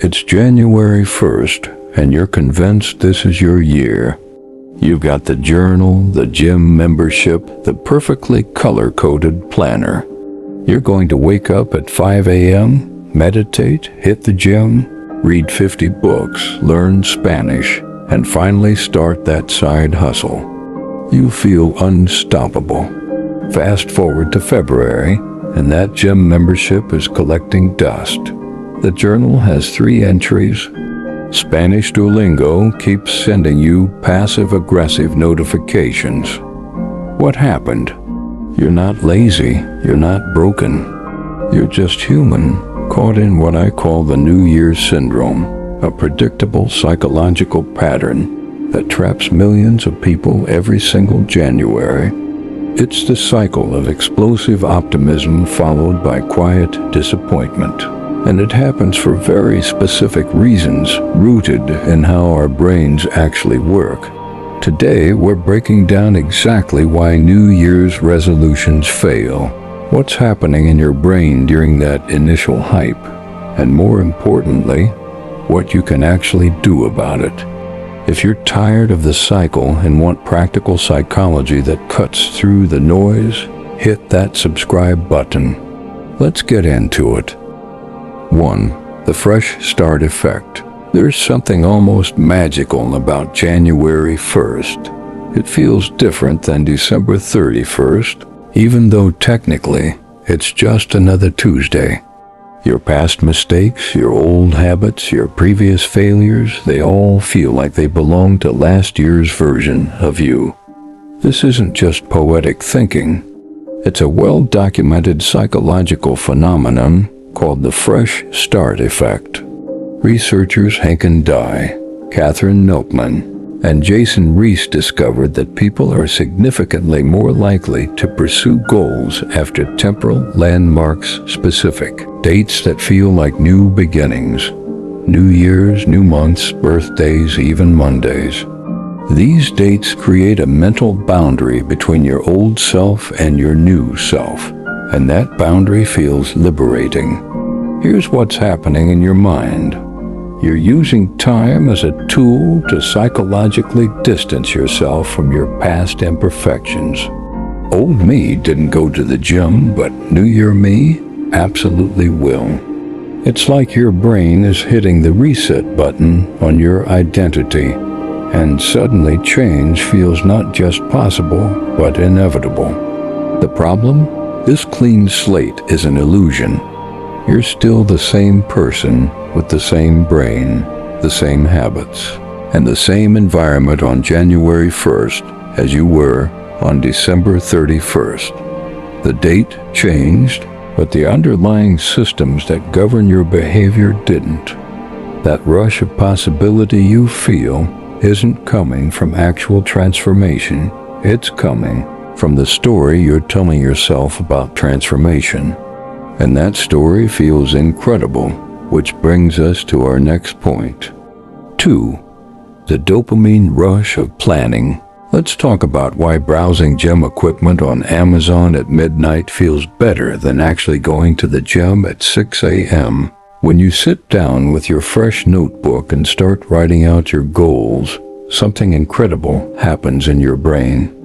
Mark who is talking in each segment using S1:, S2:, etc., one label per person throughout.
S1: It's January 1st, and you're convinced this is your year. You've got the journal, the gym membership, the perfectly color-coded planner. You're going to wake up at 5 a.m., meditate, hit the gym, read 50 books, learn Spanish, and finally start that side hustle. You feel unstoppable. Fast forward to February, and that gym membership is collecting dust. The journal has 3 entries. Spanish Duolingo keeps sending you passive-aggressive notifications. What happened? You're not lazy. You're not broken. You're just human, caught in what I call the New Year's syndrome, a predictable psychological pattern that traps millions of people every single January. It's the cycle of explosive optimism followed by quiet disappointment. And it happens for very specific reasons, rooted in how our brains actually work. Today, we're breaking down exactly why New Year's resolutions fail, what's happening in your brain during that initial hype, and more importantly, what you can actually do about it. If you're tired of the cycle and want practical psychology that cuts through the noise, hit that subscribe button. Let's get into it. 1. The fresh start effect. There's something almost magical about January 1st. It feels different than December 31st, even though technically it's just another Tuesday. Your past mistakes, your old habits, your previous failures, they all feel like they belong to last year's version of you. This isn't just poetic thinking. It's a well-documented psychological phenomenon called the fresh start effect. Researchers Hank and Dye, Catherine Milkman, and Jason Reese discovered that people are significantly more likely to pursue goals after temporal landmarks specific, dates that feel like new beginnings, New Year's, new months, birthdays, even Mondays. These dates create a mental boundary between your old self and your new self, and that boundary feels liberating. Here's what's happening in your mind. You're using time as a tool to psychologically distance yourself from your past imperfections. Old me didn't go to the gym, but New Year me absolutely will. It's like your brain is hitting the reset button on your identity, and suddenly change feels not just possible, but inevitable. The problem? This clean slate is an illusion. You're still the same person with the same brain, the same habits, and the same environment on January 1st as you were on December 31st. The date changed, but the underlying systems that govern your behavior didn't. That rush of possibility you feel isn't coming from actual transformation. It's coming from the story you're telling yourself about transformation. And that story feels incredible, which brings us to our next point. 2. The dopamine rush of planning. Let's talk about why browsing gym equipment on Amazon at midnight feels better than actually going to the gym at 6 a.m. When you sit down with your fresh notebook and start writing out your goals, something incredible happens in your brain.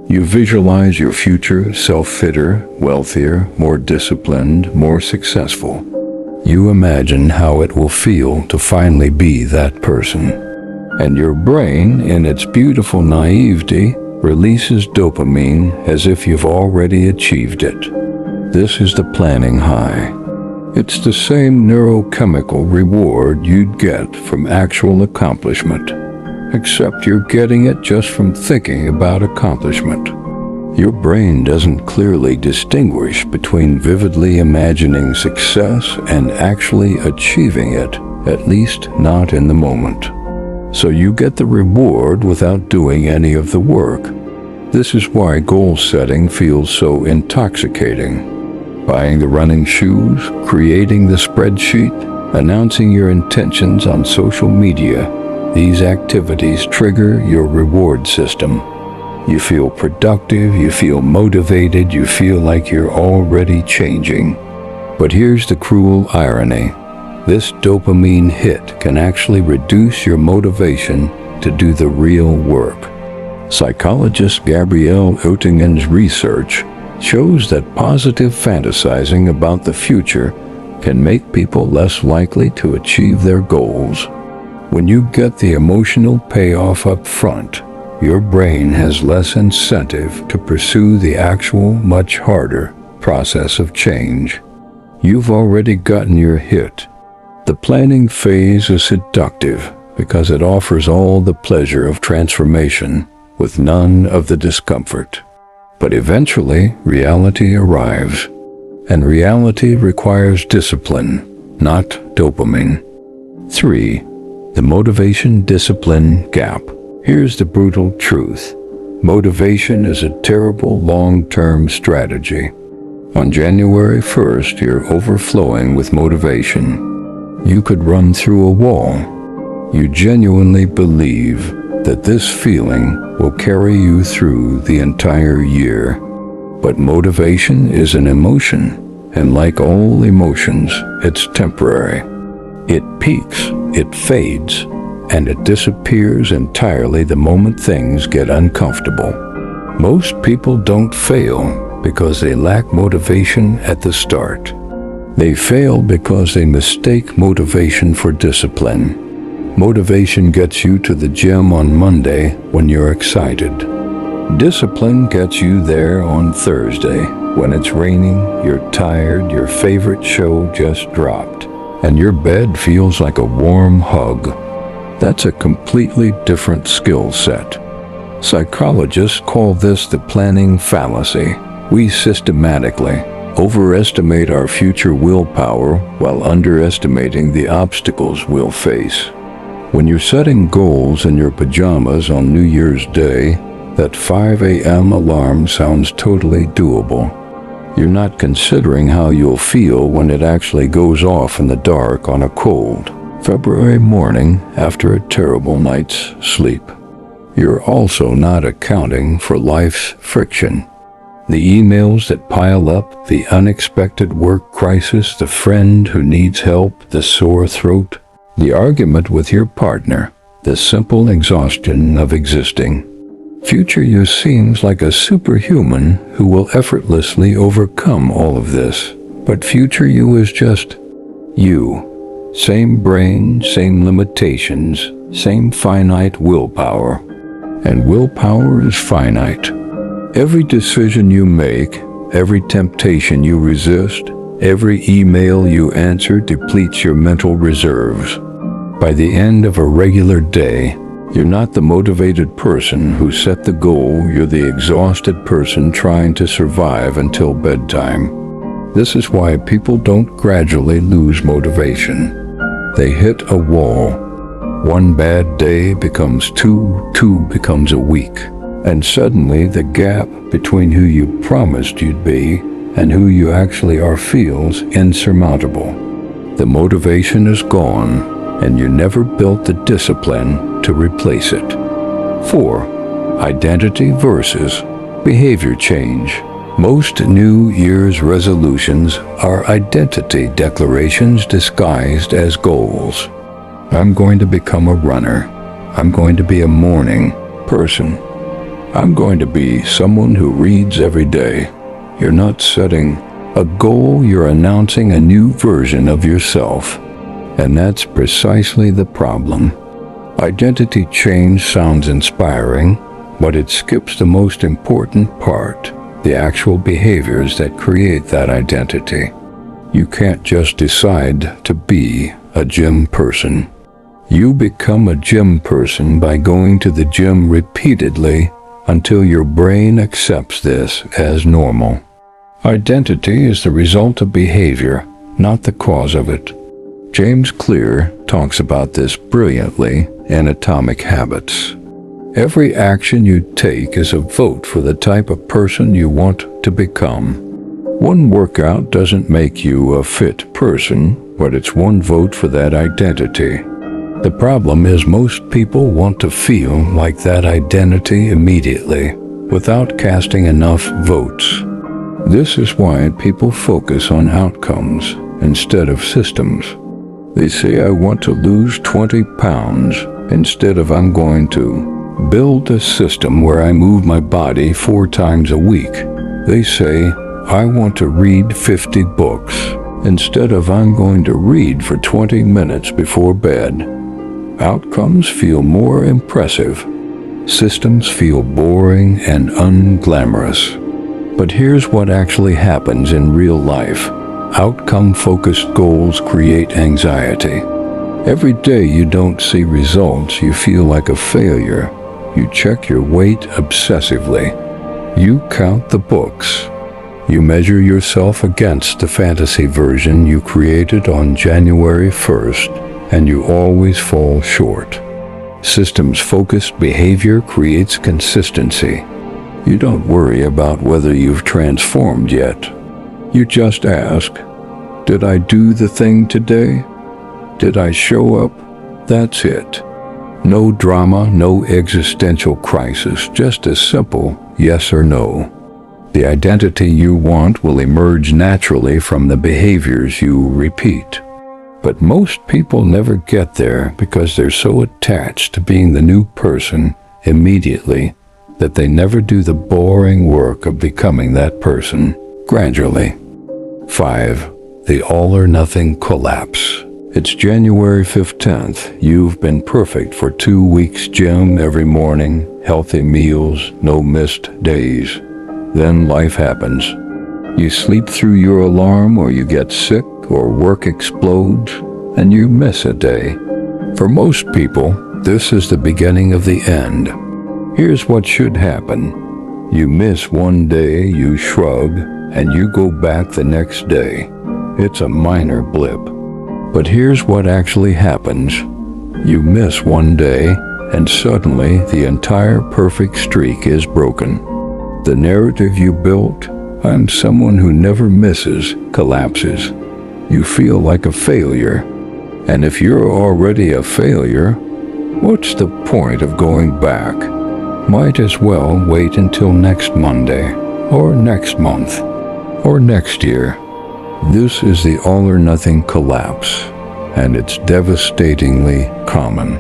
S1: You visualize your future self-fitter, wealthier, more disciplined, more successful. You imagine how it will feel to finally be that person. And your brain, in its beautiful naivety, releases dopamine as if you've already achieved it. This is the planning high. It's the same neurochemical reward you'd get from actual accomplishment, except you're getting it just from thinking about accomplishment. Your brain doesn't clearly distinguish between vividly imagining success and actually achieving it, at least not in the moment. So you get the reward without doing any of the work. This is why goal setting feels so intoxicating. Buying the running shoes, creating the spreadsheet, announcing your intentions on social media, these activities trigger your reward system. You feel productive, you feel motivated, you feel like you're already changing. But here's the cruel irony. This dopamine hit can actually reduce your motivation to do the real work. Psychologist Gabrielle Oettingen's research shows that positive fantasizing about the future can make people less likely to achieve their goals. When you get the emotional payoff up front, your brain has less incentive to pursue the actual, much harder process of change. You've already gotten your hit. The planning phase is seductive because it offers all the pleasure of transformation with none of the discomfort. But eventually, reality arrives. And reality requires discipline, not dopamine. 3. The motivation-discipline gap. Here's the brutal truth. Motivation is a terrible long-term strategy. On January 1st, you're overflowing with motivation. You could run through a wall. You genuinely believe that this feeling will carry you through the entire year. But motivation is an emotion, and like all emotions, it's temporary. It peaks, it fades, and it disappears entirely the moment things get uncomfortable. Most people don't fail because they lack motivation at the start. They fail because they mistake motivation for discipline. Motivation gets you to the gym on Monday when you're excited. Discipline gets you there on Thursday when it's raining, you're tired, your favorite show just dropped, and your bed feels like a warm hug. That's a completely different skill set. Psychologists call this the planning fallacy. We systematically overestimate our future willpower while underestimating the obstacles we'll face. When you're setting goals in your pajamas on New Year's Day, that 5 a.m. alarm sounds totally doable. You're not considering how you'll feel when it actually goes off in the dark on a cold February morning after a terrible night's sleep. You're also not accounting for life's friction. The emails that pile up, the unexpected work crisis, the friend who needs help, the sore throat, the argument with your partner, the simple exhaustion of existing. Future you seems like a superhuman who will effortlessly overcome all of this. But future you is just you. Same brain, same limitations, same finite willpower. And willpower is finite. Every decision you make, every temptation you resist, every email you answer depletes your mental reserves. By the end of a regular day, you're not the motivated person who set the goal, you're the exhausted person trying to survive until bedtime. This is why people don't gradually lose motivation. They hit a wall. One bad day becomes two becomes a week. And suddenly the gap between who you promised you'd be and who you actually are feels insurmountable. The motivation is gone, and you never built the discipline to replace it. 4. Identity versus behavior change. Most New Year's resolutions are identity declarations disguised as goals. I'm going to become a runner. I'm going to be a morning person. I'm going to be someone who reads every day. You're not setting a goal, you're announcing a new version of yourself. And that's precisely the problem. Identity change sounds inspiring, but it skips the most important part, the actual behaviors that create that identity. You can't just decide to be a gym person. You become a gym person by going to the gym repeatedly until your brain accepts this as normal. Identity is the result of behavior, not the cause of it. James Clear talks about this brilliantly in Atomic Habits. Every action you take is a vote for the type of person you want to become. One workout doesn't make you a fit person, but it's one vote for that identity. The problem is most people want to feel like that identity immediately, without casting enough votes. This is why people focus on outcomes instead of systems. They say, I want to lose 20 pounds instead of I'm going to build a system where I move my body 4 times a week. They say, I want to read 50 books instead of I'm going to read for 20 minutes before bed. Outcomes feel more impressive. Systems feel boring and unglamorous. But here's what actually happens in real life. Outcome-focused goals create anxiety. Every day you don't see results, you feel like a failure. You check your weight obsessively. You count the books. You measure yourself against the fantasy version you created on January 1st, and you always fall short. Systems-focused behavior creates consistency. You don't worry about whether you've transformed yet. You just ask, did I do the thing today? Did I show up? That's it. No drama, no existential crisis, just a simple yes or no. The identity you want will emerge naturally from the behaviors you repeat. But most people never get there because they're so attached to being the new person immediately that they never do the boring work of becoming that person gradually. 5. The all-or-nothing collapse. It's January 15th. You've been perfect for 2 weeks, gym every morning, healthy meals, no missed days. Then life happens. You sleep through your alarm, or you get sick, or work explodes, and you miss a day. For most people, this is the beginning of the end. Here's what should happen. You miss one day, you shrug, and you go back the next day. It's a minor blip. But here's what actually happens. You miss one day, and suddenly the entire perfect streak is broken. The narrative you built, I'm someone who never misses, collapses. You feel like a failure. And if you're already a failure, what's the point of going back? Might as well wait until next Monday, or next month, or next year. This is the all-or-nothing collapse, and it's devastatingly common.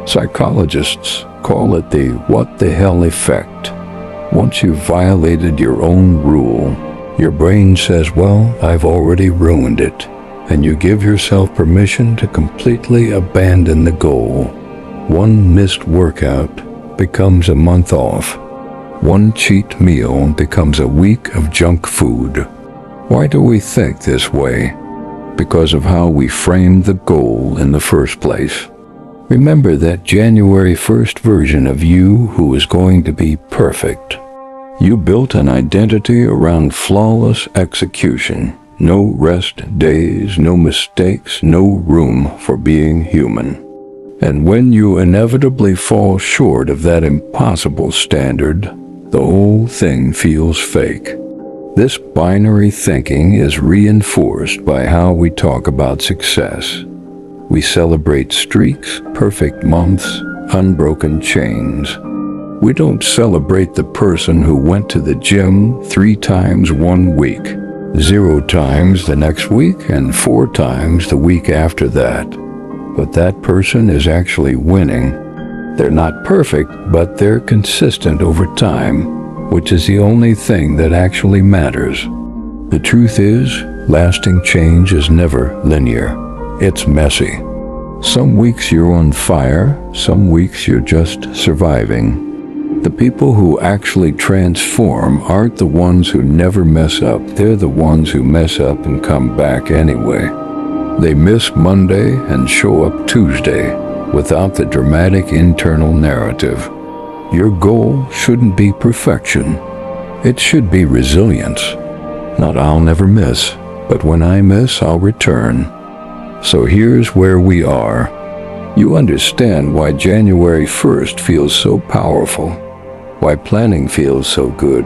S1: Psychologists call it the what the hell effect. Once you've violated your own rule, your brain says, well, I've already ruined it, and you give yourself permission to completely abandon the goal. One missed workout becomes a month off. One cheat meal becomes a week of junk food. Why do we think this way? Because of how we framed the goal in the first place. Remember that January 1st version of you who was going to be perfect. You built an identity around flawless execution. No rest days, no mistakes, no room for being human. And when you inevitably fall short of that impossible standard, the whole thing feels fake. This binary thinking is reinforced by how we talk about success. We celebrate streaks, perfect months, unbroken chains. We don't celebrate the person who went to the gym 3 times one week, 0 times the next week, and 4 times the week after that. But that person is actually winning. They're not perfect, but they're consistent over time, which is the only thing that actually matters. The truth is, lasting change is never linear. It's messy. Some weeks you're on fire, some weeks you're just surviving. The people who actually transform aren't the ones who never mess up. They're the ones who mess up and come back anyway. They miss Monday and show up Tuesday without the dramatic internal narrative. Your goal shouldn't be perfection. It should be resilience. Not I'll never miss, but when I miss, I'll return. So here's where we are. You understand why January 1st feels so powerful, why planning feels so good,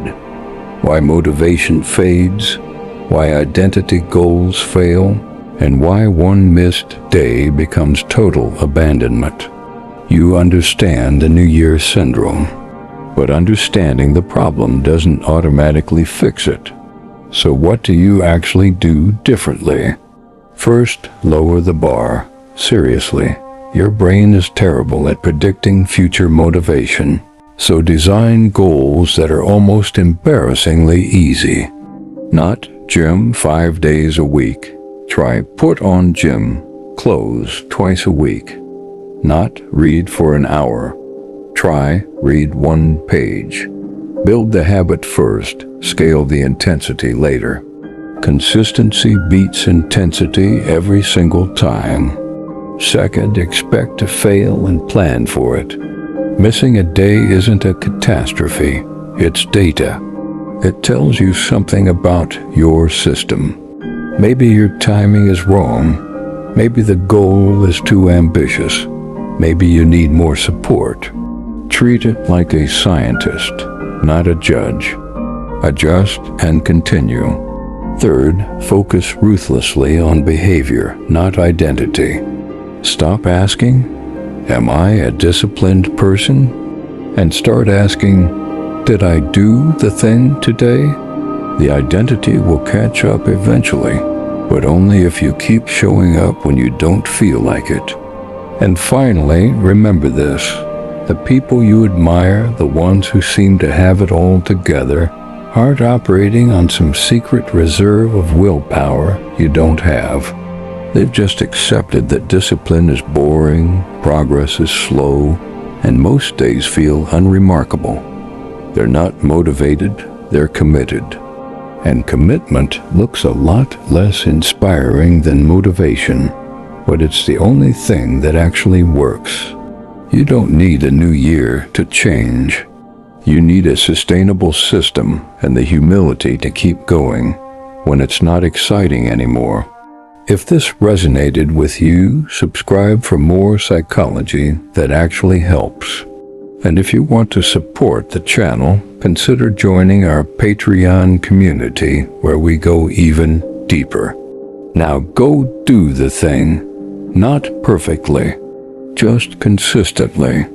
S1: why motivation fades, why identity goals fail, and why one missed day becomes total abandonment. You understand the New Year syndrome, but understanding the problem doesn't automatically fix it. So what do you actually do differently? First, lower the bar. Seriously, your brain is terrible at predicting future motivation. So design goals that are almost embarrassingly easy. Not gym 5 days a week. Try put on gym clothes twice a week. Not read for an hour. Try read 1 page. Build the habit first, scale the intensity later. Consistency beats intensity every single time. Second, expect to fail and plan for it. Missing a day isn't a catastrophe, it's data. It tells you something about your system. Maybe your timing is wrong. Maybe the goal is too ambitious. Maybe you need more support. Treat it like a scientist, not a judge. Adjust and continue. Third, focus ruthlessly on behavior, not identity. Stop asking, "Am I a disciplined person?" and start asking, "Did I do the thing today?" The identity will catch up eventually, but only if you keep showing up when you don't feel like it. And finally, remember this. The people you admire, the ones who seem to have it all together, aren't operating on some secret reserve of willpower you don't have. They've just accepted that discipline is boring, progress is slow, and most days feel unremarkable. They're not motivated, they're committed. And commitment looks a lot less inspiring than motivation, but it's the only thing that actually works. You don't need a new year to change. You need a sustainable system and the humility to keep going when it's not exciting anymore. If this resonated with you, subscribe for more psychology that actually helps. And if you want to support the channel, consider joining our Patreon community where we go even deeper. Now go do the thing, not perfectly, just consistently.